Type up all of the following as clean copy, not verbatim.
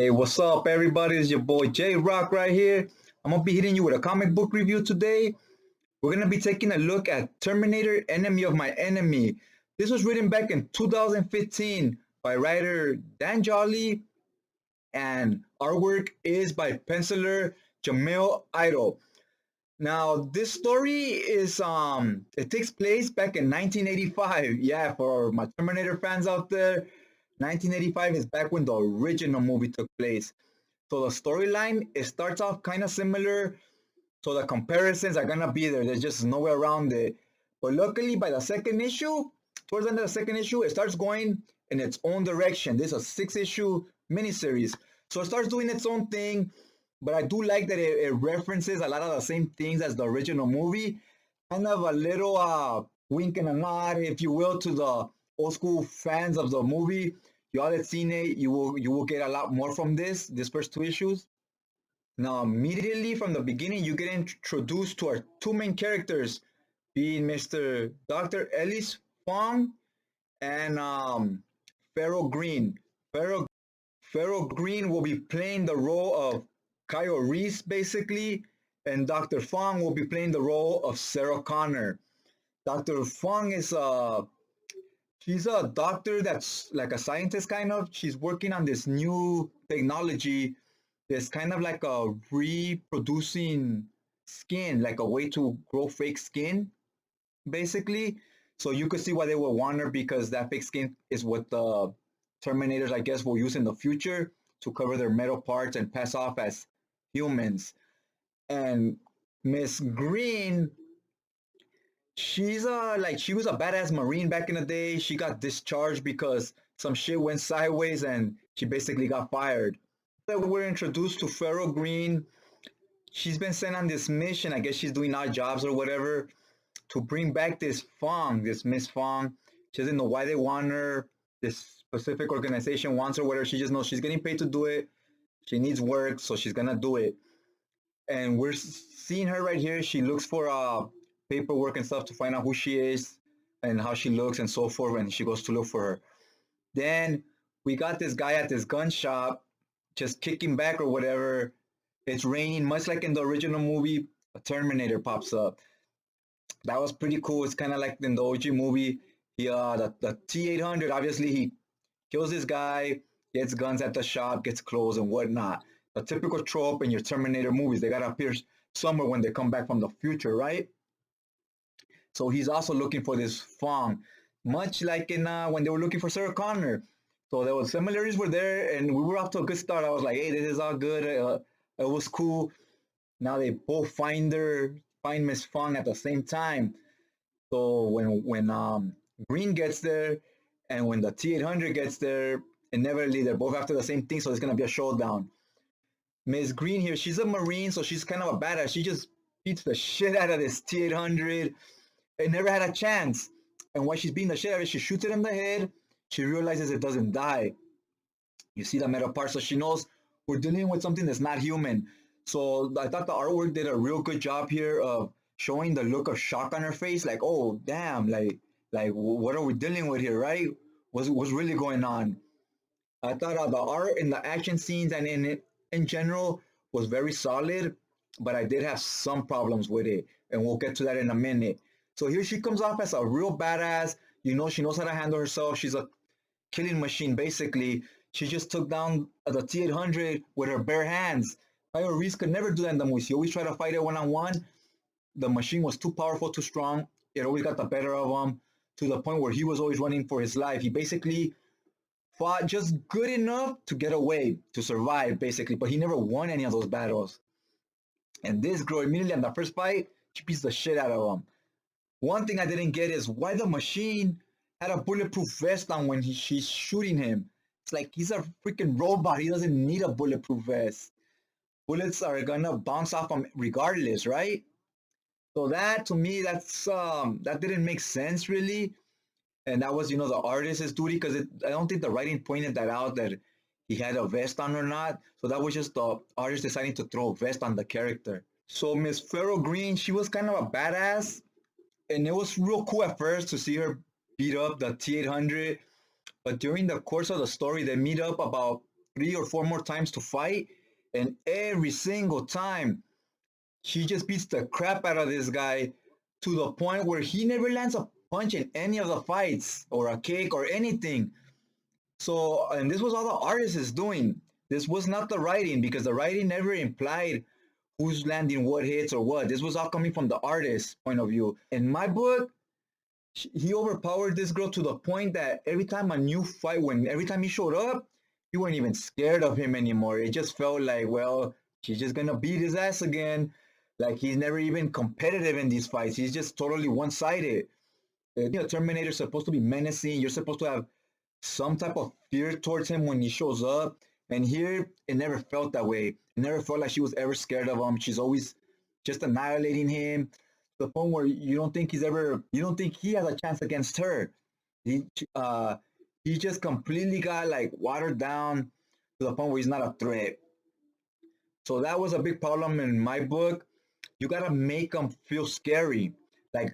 Hey, what's up, everybody? It's your boy J Rock right here. I'm gonna be hitting you with a comic book review today. We're gonna be taking a look at Terminator Enemy of My Enemy. This was written back in 2015 by writer Dan Jolley, and artwork is by penciler Jamal Igle. Now, this story is it takes place back in 1985. Yeah, for my Terminator fans out there, 1985 is back when the original movie took place. So the storyline, it starts off kind of similar. So the comparisons are gonna be there. There's just no way around it. But luckily, by the second issue, towards the end of the second issue, it starts going in its own direction. This is a six-issue miniseries, so it starts doing its own thing. But I do like that it references a lot of the same things as the original movie. Kind of a little wink and a nod, if you will, to the old school fans of the movie. You all have seen it. You will get a lot more from this first two issues. Now, immediately from the beginning, you get introduced to our two main characters, being Mr. Dr. Elise Fong and Pharaoh Green. Pharaoh, Pharaoh Green will be playing the role of Kyle Reese, basically, and Dr. Fong will be playing the role of Sarah Connor. Dr. Fong is she's a doctor that's like a scientist kind of. She's working on this new technology. It's kind of like a reproducing skin, like a way to grow fake skin, basically. So you could see why they would want her, because that fake skin is what the Terminators, I guess, will use in the future to cover their metal parts and pass off as humans. And Miss Green, she's she was a badass Marine back in the day. She got discharged because some shit went sideways and she basically got fired. That we're introduced to Pharaoh Green. She's been sent on this mission. I guess she's doing odd jobs or whatever to bring back this Fong, this Miss Fong. She doesn't know why they want her. This specific organization wants her, whatever. She just knows she's getting paid to do it. She needs work, so she's gonna do it. And we're seeing her right here. She looks for paperwork and stuff to find out who she is and how she looks and so forth. And she goes to look for her. Then we got this guy at this gun shop just kicking back or whatever. It's raining, much like in the original movie. A Terminator pops up. That was pretty cool. It's kind of like in the OG movie. The T-800, obviously he kills this guy, gets guns at the shop, gets clothes and whatnot. A typical trope in your Terminator movies. They gotta appear somewhere when they come back from the future, right? So he's also looking for this Fong, much like in when they were looking for Sarah Connor. So there was similarities were there, and we were off to a good start. I was like, hey, this is all good. It was cool. Now they both find Miss Fong at the same time. So when Green gets there and when the T-800 gets there, inevitably they're both after the same thing. So it's gonna be a showdown. Miss Green here, she's a Marine, so she's kind of a badass. She just beats the shit out of this T-800. It never had a chance. And while she's beating the shit out of it, she shoots it in the head. She realizes it doesn't die. You see the metal part, so she knows we're dealing with something that's not human. So I thought the artwork did a real good job here of showing the look of shock on her face, like, oh damn, like what are we dealing with here, right? What's really going on? I thought the art in the action scenes and in it in general was very solid, but I did have some problems with it, and we'll get to that in a minute. So here she comes off as a real badass. You know, she knows how to handle herself. She's a killing machine, basically. She just took down the T-800 with her bare hands. Kyle Reese could never do that in the movie. He always tried to fight it one-on-one. The machine was too powerful, too strong. It always got the better of him, to the point where he was always running for his life. He basically fought just good enough to get away, to survive, basically, but he never won any of those battles. And this girl, immediately in the first fight, she beats the shit out of him. One thing I didn't get is why the machine had a bulletproof vest on when she's shooting him. It's like he's a freaking robot. He doesn't need a bulletproof vest. Bullets are gonna bounce off him regardless, right? So that, to me, that didn't make sense really, and that was, the artist's duty, because I don't think the writing pointed that out, that he had a vest on or not. So that was just the artist deciding to throw a vest on the character. So Miss Pharaoh Green, she was kind of a badass, and it was real cool at first to see her beat up the T-800. But during the course of the story, they meet up about 3 or 4 more times to fight, and every single time she just beats the crap out of this guy to the point where he never lands a punch in any of the fights or a kick or anything. So, and this was all the artist is doing. This was not the writing, because the writing never implied who's landing what hits or what. This was all coming from the artist's point of view. In my book, he overpowered this girl to the point that every time a new fight, every time he showed up, you weren't even scared of him anymore. It just felt like, well, she's just gonna beat his ass again. Like, he's never even competitive in these fights. He's just totally one-sided. The Terminator's supposed to be menacing. You're supposed to have some type of fear towards him when he shows up. And here, it never felt that way. It never felt like she was ever scared of him. She's always just annihilating him to the point where you don't think you don't think he has a chance against her. He, uh, he just completely got like watered down to the point where he's not a threat. So that was a big problem in my book. You gotta make them feel scary, like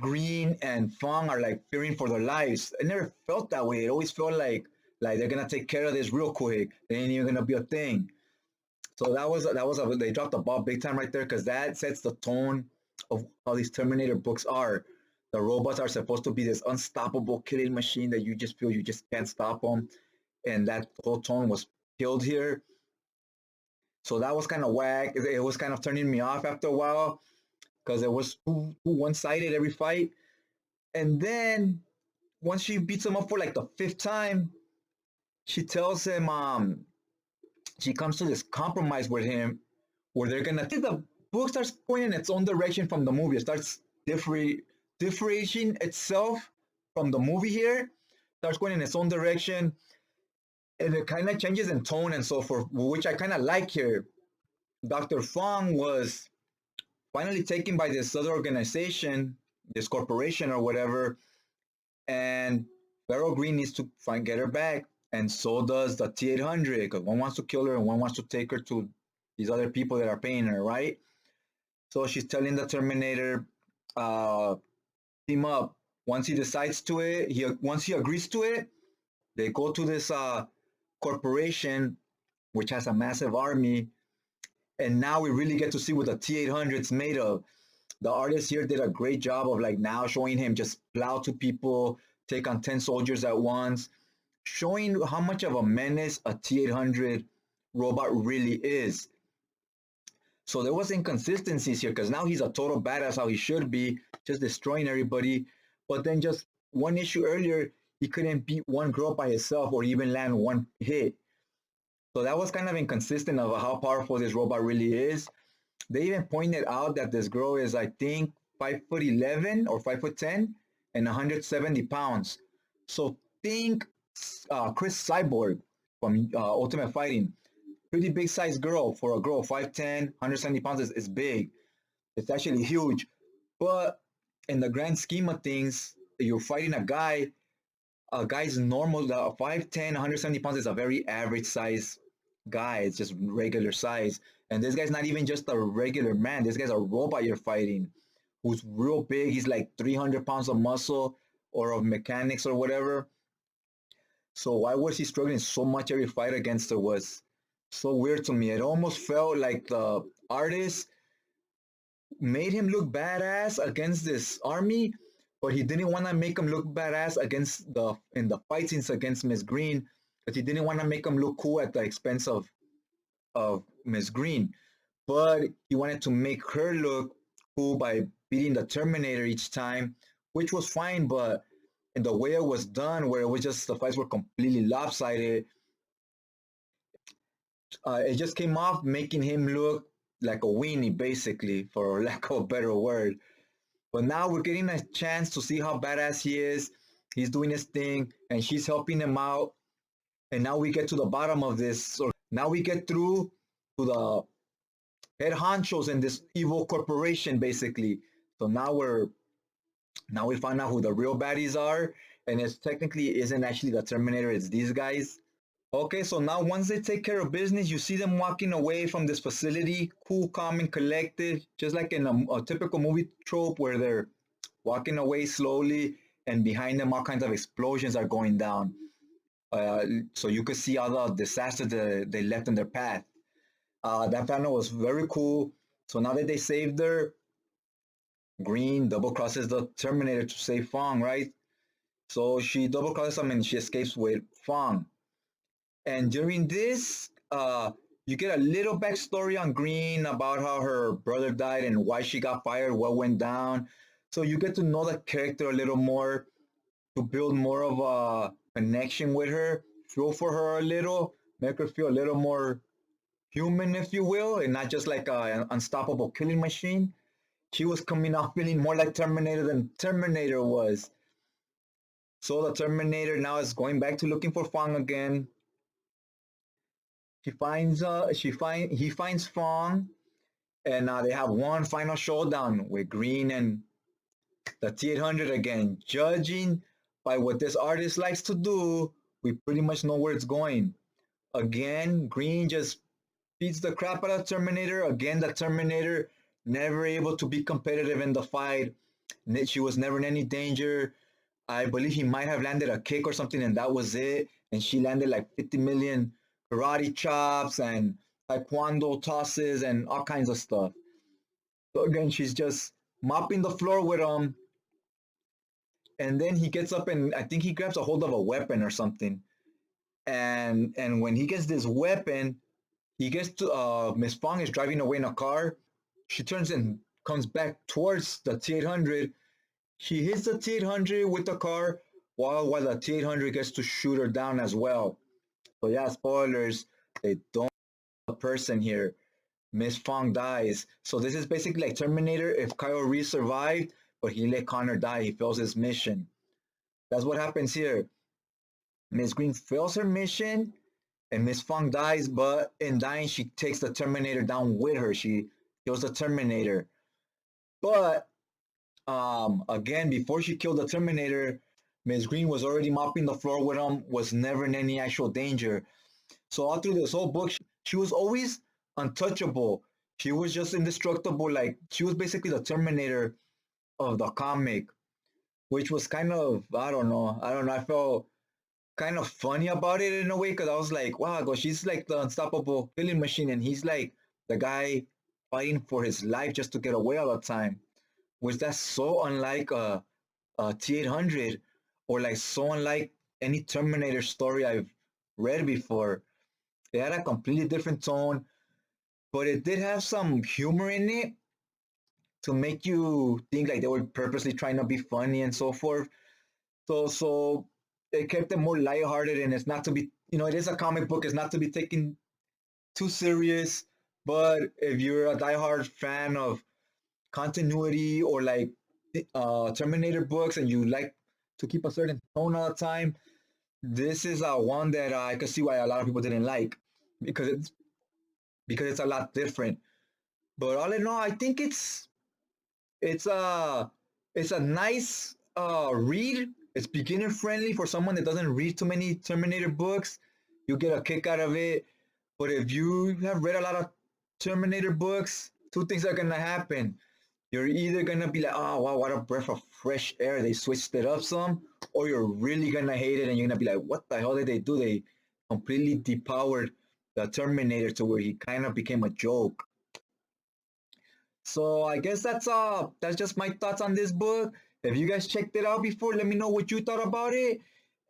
Green and Fong are like fearing for their lives. It never felt that way. It always felt like they're gonna take care of this real quick. It ain't even gonna be a thing. So they dropped the ball big time right there, because that sets the tone of how these Terminator books are. The robots are supposed to be this unstoppable killing machine that you just feel you just can't stop them, and that whole tone was killed here. So that was kind of whack. It was kind of turning me off after a while, because it was too one-sided every fight. And then once she beats him up for like the fifth time, she tells him she comes to this compromise with him where they're gonna the book starts going in its own direction from the movie. It starts differentiating itself from the movie here, starts going in its own direction, and it kind of changes in tone and so forth, which I kind of like here. Dr. Fong was finally taken by this other organization, this corporation or whatever, and Beryl Green needs to get her back, and so does the T-800, because one wants to kill her and one wants to take her to these other people that are paying her, right? So she's telling the Terminator, team up. Once he decides to it, once he agrees to it, they go to this corporation, which has a massive army, and now we really get to see what the T-800 is made of. The artist here did a great job of like now showing him just plow to people, take on 10 soldiers at once, showing how much of a menace a T-800 robot really is. So there was inconsistencies here, because now he's a total badass how he should be, just destroying everybody. But then just one issue earlier, he couldn't beat one girl by himself or even land one hit. So that was kind of inconsistent of how powerful this robot really is. They even pointed out that this girl is, I think, 5'11" or 5'10" and 170 pounds. So think Chris Cyborg from Ultimate Fighting. Pretty big size girl. For a girl, 5'10", 170 pounds is big. It's actually huge. But in the grand scheme of things, you're fighting a guy's normal, 5'10", 170 pounds is a very average size guy. It's just regular size. And this guy's not even just a regular man. This guy's a robot you're fighting who's real big. He's like 300 pounds of muscle or of mechanics or whatever. So why was he struggling so much every fight against her was so weird to me. It almost felt like the artist made him look badass against this army, but he didn't want to make him look badass in the fight scenes against Miss Green, because he didn't want to make him look cool at the expense of Miss Green. But he wanted to make her look cool by beating the Terminator each time, which was fine, but in the way it was done, where it was just the fights were completely lopsided, it just came off making him look like a weenie, basically, for lack of a better word. But now we're getting a chance to see how badass he is. He's doing his thing, and she's helping him out. And now we get to the bottom of this. So now we get through to the head honchos in this evil corporation, basically. So now we find out who the real baddies are, and it's technically isn't actually the Terminator, it's these guys. Okay, so now once they take care of business, you see them walking away from this facility, cool, calm, and collected, just like in a typical movie trope where they're walking away slowly, and behind them all kinds of explosions are going down. so you could see all the disasters that they left in their path. That panel was very cool. So now that they saved her, Green double crosses the Terminator to save Fong, right? So she double crosses him and she escapes with Fong. And during this, you get a little backstory on Green about how her brother died and why she got fired, what went down. So you get to know the character a little more to build more of a connection with her, feel for her a little, make her feel a little more human, if you will, and not just like an unstoppable killing machine. She was coming off feeling more like Terminator than Terminator was. So the Terminator now is going back to looking for Fong again. He finds Fong, and they have one final showdown with Green and the T-800 again. Judging by what this artist likes to do, we pretty much know where it's going. Again, Green just beats the crap out of Terminator. Again, the Terminator never able to be competitive in the fight. She was never in any danger. I believe he might have landed a kick or something, and that was it. And she landed like 50 million karate chops and taekwondo tosses and all kinds of stuff. So again, she's just mopping the floor with him. And then he gets up and I think he grabs a hold of a weapon or something. And when he gets this weapon, he gets to Miss Fong is driving away in a car. She turns and comes back towards the T-800. She hits the T-800 with the car while the T-800 gets to shoot her down as well. So yeah, spoilers. They don't kill a person here. Miss Fong dies. So this is basically like Terminator if Kyle Reese survived, but he let Connor die. He fails his mission. That's what happens here. Miss Green fails her mission, and Miss Fong dies, but in dying, she takes the Terminator down with her. She kills the Terminator. But again, before she killed the Terminator, Miss Green was already mopping the floor with him, was never in any actual danger. So all through this whole book, she was always untouchable. She was just indestructible. Like she was basically the Terminator of the comic, which was kind of I don't know. I felt kind of funny about it in a way because I was like, wow, she's like the unstoppable killing machine, and he's like the guy fighting for his life just to get away all the time. Which that's so unlike a T-800 or like so unlike any Terminator story I've read before. It had a completely different tone, but it did have some humor in it to make you think like they were purposely trying to be funny and so forth. So it kept it more lighthearted, and it's not to be, it is a comic book. It's not to be taken too serious. But if you're a diehard fan of continuity or like Terminator books and you like to keep a certain tone all the time, this is one that I could see why a lot of people didn't like because it's a lot different. But all in all, I think it's a it's a nice read. It's beginner friendly for someone that doesn't read too many Terminator books. You get a kick out of it. But if you have read a lot of Terminator books, two things are gonna happen. You're either gonna be like, oh wow, what a breath of fresh air. They switched it up some, or you're really gonna hate it and you're gonna be like, what the hell did they do? They completely depowered the Terminator to where he kind of became a joke. So I guess that's just my thoughts on this book. If you guys checked it out before, let me know what you thought about it.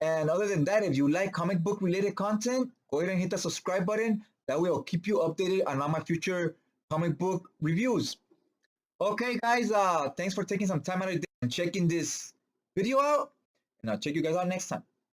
And other than that, if you like comic book related content, go ahead and hit the subscribe button. That way I'll keep you updated on all my future comic book reviews. Okay, guys, thanks for taking some time out of your day and checking this video out. And I'll check you guys out next time.